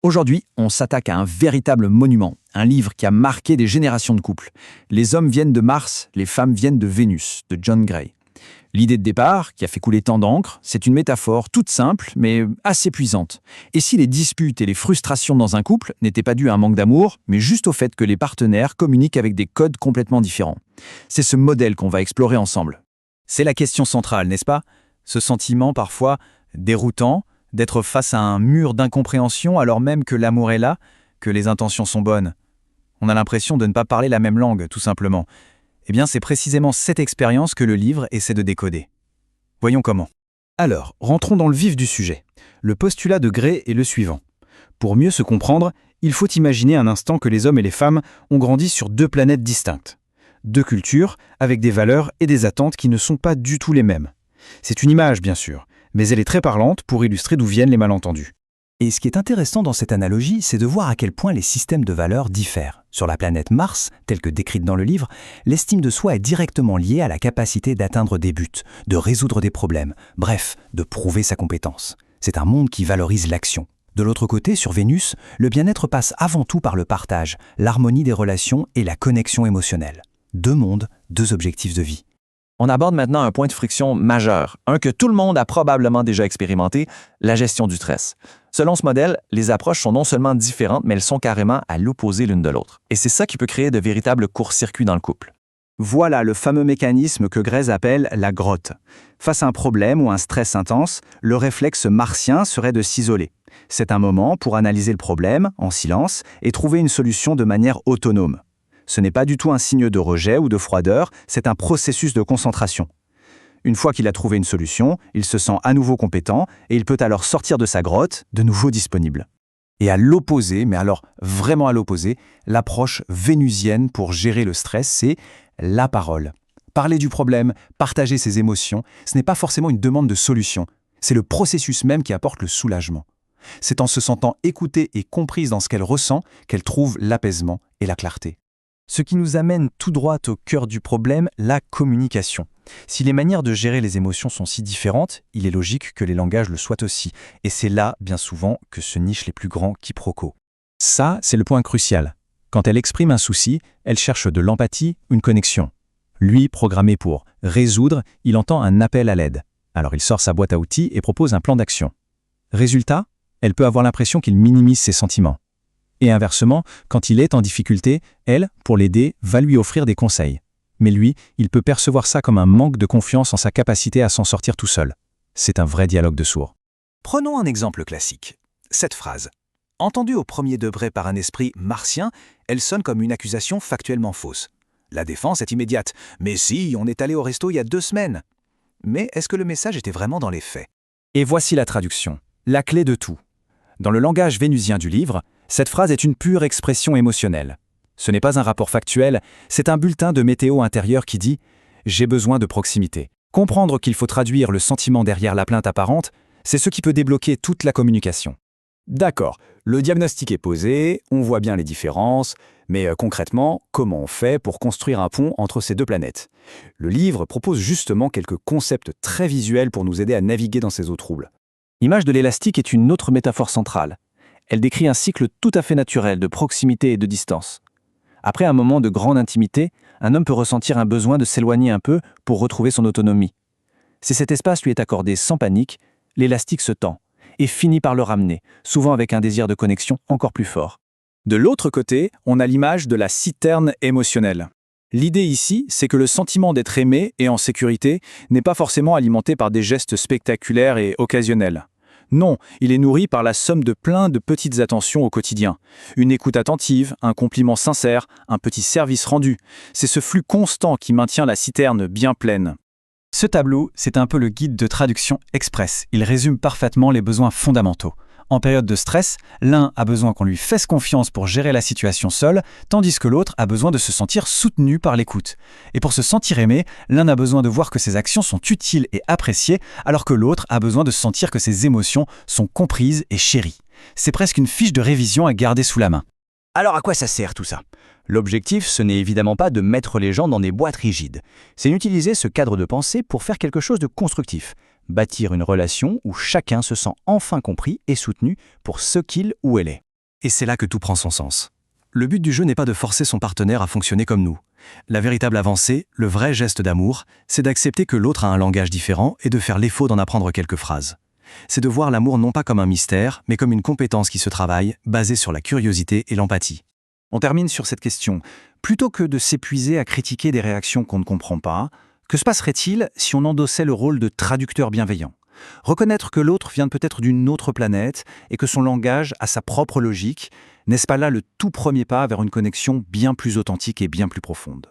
Aujourd'hui, on s'attaque à un véritable monument, un livre qui a marqué des générations de couples. Les hommes viennent de Mars, les femmes viennent de Vénus, de John Gray. L'idée de départ, qui a fait couler tant d'encre, c'est une métaphore toute simple, mais assez puissante. Et si les disputes et les frustrations dans un couple n'étaient pas dues à un manque d'amour, mais juste au fait que les partenaires communiquent avec des codes complètement différents? C'est ce modèle qu'on va explorer ensemble. C'est la question centrale, n'est-ce pas? Ce sentiment parfois déroutant d'être face à un mur d'incompréhension alors même que l'amour est là, que les intentions sont bonnes. On a l'impression de ne pas parler la même langue, tout simplement. Eh bien, c'est précisément cette expérience que le livre essaie de décoder. Voyons comment. Alors, rentrons dans le vif du sujet. Le postulat de Gray est le suivant. Pour mieux se comprendre, il faut imaginer un instant que les hommes et les femmes ont grandi sur deux planètes distinctes. Deux cultures, avec des valeurs et des attentes qui ne sont pas du tout les mêmes. C'est une image, bien sûr, mais elle est très parlante pour illustrer d'où viennent les malentendus. Et ce qui est intéressant dans cette analogie, c'est de voir à quel point les systèmes de valeurs diffèrent. Sur la planète Mars, telle que décrite dans le livre, l'estime de soi est directement liée à la capacité d'atteindre des buts, de résoudre des problèmes, bref, de prouver sa compétence. C'est un monde qui valorise l'action. De l'autre côté, sur Vénus, le bien-être passe avant tout par le partage, l'harmonie des relations et la connexion émotionnelle. Deux mondes, deux objectifs de vie. On aborde maintenant un point de friction majeur, un que tout le monde a probablement déjà expérimenté, la gestion du stress. Selon ce modèle, les approches sont non seulement différentes, mais elles sont carrément à l'opposé l'une de l'autre. Et c'est ça qui peut créer de véritables courts-circuits dans le couple. Voilà le fameux mécanisme que Gray appelle la grotte. Face à un problème ou un stress intense, le réflexe martien serait de s'isoler. C'est un moment pour analyser le problème, en silence, et trouver une solution de manière autonome. Ce n'est pas du tout un signe de rejet ou de froideur, c'est un processus de concentration. Une fois qu'il a trouvé une solution, il se sent à nouveau compétent et il peut alors sortir de sa grotte, de nouveau disponible. Et à l'opposé, mais alors vraiment à l'opposé, l'approche vénusienne pour gérer le stress, c'est la parole. Parler du problème, partager ses émotions, ce n'est pas forcément une demande de solution, c'est le processus même qui apporte le soulagement. C'est en se sentant écoutée et comprise dans ce qu'elle ressent qu'elle trouve l'apaisement et la clarté. Ce qui nous amène tout droit au cœur du problème, la communication. Si les manières de gérer les émotions sont si différentes, il est logique que les langages le soient aussi. Et c'est là, bien souvent, que se nichent les plus grands quiproquos. Ça, c'est le point crucial. Quand elle exprime un souci, elle cherche de l'empathie, une connexion. Lui, programmé pour résoudre, il entend un appel à l'aide. Alors il sort sa boîte à outils et propose un plan d'action. Résultat, elle peut avoir l'impression qu'il minimise ses sentiments. Et inversement, quand il est en difficulté, elle, pour l'aider, va lui offrir des conseils. Mais lui, il peut percevoir ça comme un manque de confiance en sa capacité à s'en sortir tout seul. C'est un vrai dialogue de sourds. Prenons un exemple classique. Cette phrase. Entendue au premier degré par un esprit martien, elle sonne comme une accusation factuellement fausse. La défense est immédiate. « Mais si, on est allé au resto il y a 2 semaines !» Mais est-ce que le message était vraiment dans les faits? Et voici la traduction, la clé de tout. Dans le langage vénusien du livre, cette phrase est une pure expression émotionnelle. Ce n'est pas un rapport factuel, c'est un bulletin de météo intérieur qui dit « J'ai besoin de proximité ». Comprendre qu'il faut traduire le sentiment derrière la plainte apparente, c'est ce qui peut débloquer toute la communication. D'accord, le diagnostic est posé, on voit bien les différences, mais concrètement, comment on fait pour construire un pont entre ces deux planètes? Le livre propose justement quelques concepts très visuels pour nous aider à naviguer dans ces eaux troubles. L'image de l'élastique est une autre métaphore centrale. Elle décrit un cycle tout à fait naturel de proximité et de distance. Après un moment de grande intimité, un homme peut ressentir un besoin de s'éloigner un peu pour retrouver son autonomie. Si cet espace lui est accordé sans panique, l'élastique se tend et finit par le ramener, souvent avec un désir de connexion encore plus fort. De l'autre côté, on a l'image de la citerne émotionnelle. L'idée ici, c'est que le sentiment d'être aimé et en sécurité n'est pas forcément alimenté par des gestes spectaculaires et occasionnels. Non, il est nourri par la somme de plein de petites attentions au quotidien. Une écoute attentive, un compliment sincère, un petit service rendu. C'est ce flux constant qui maintient la citerne bien pleine. Ce tableau, c'est un peu le guide de traduction express. Il résume parfaitement les besoins fondamentaux. En période de stress, l'un a besoin qu'on lui fasse confiance pour gérer la situation seul, tandis que l'autre a besoin de se sentir soutenu par l'écoute. Et pour se sentir aimé, l'un a besoin de voir que ses actions sont utiles et appréciées, alors que l'autre a besoin de sentir que ses émotions sont comprises et chéries. C'est presque une fiche de révision à garder sous la main. Alors à quoi ça sert tout ça? L'objectif, ce n'est évidemment pas de mettre les gens dans des boîtes rigides. C'est d'utiliser ce cadre de pensée pour faire quelque chose de constructif. Bâtir une relation où chacun se sent enfin compris et soutenu pour ce qu'il ou elle est. Et c'est là que tout prend son sens. Le but du jeu n'est pas de forcer son partenaire à fonctionner comme nous. La véritable avancée, le vrai geste d'amour, c'est d'accepter que l'autre a un langage différent et de faire l'effort d'en apprendre quelques phrases. C'est de voir l'amour non pas comme un mystère, mais comme une compétence qui se travaille, basée sur la curiosité et l'empathie. On termine sur cette question. Plutôt que de s'épuiser à critiquer des réactions qu'on ne comprend pas, que se passerait-il si on endossait le rôle de traducteur bienveillant ? Reconnaître que l'autre vient peut-être d'une autre planète et que son langage a sa propre logique, n'est-ce pas là le tout premier pas vers une connexion bien plus authentique et bien plus profonde ?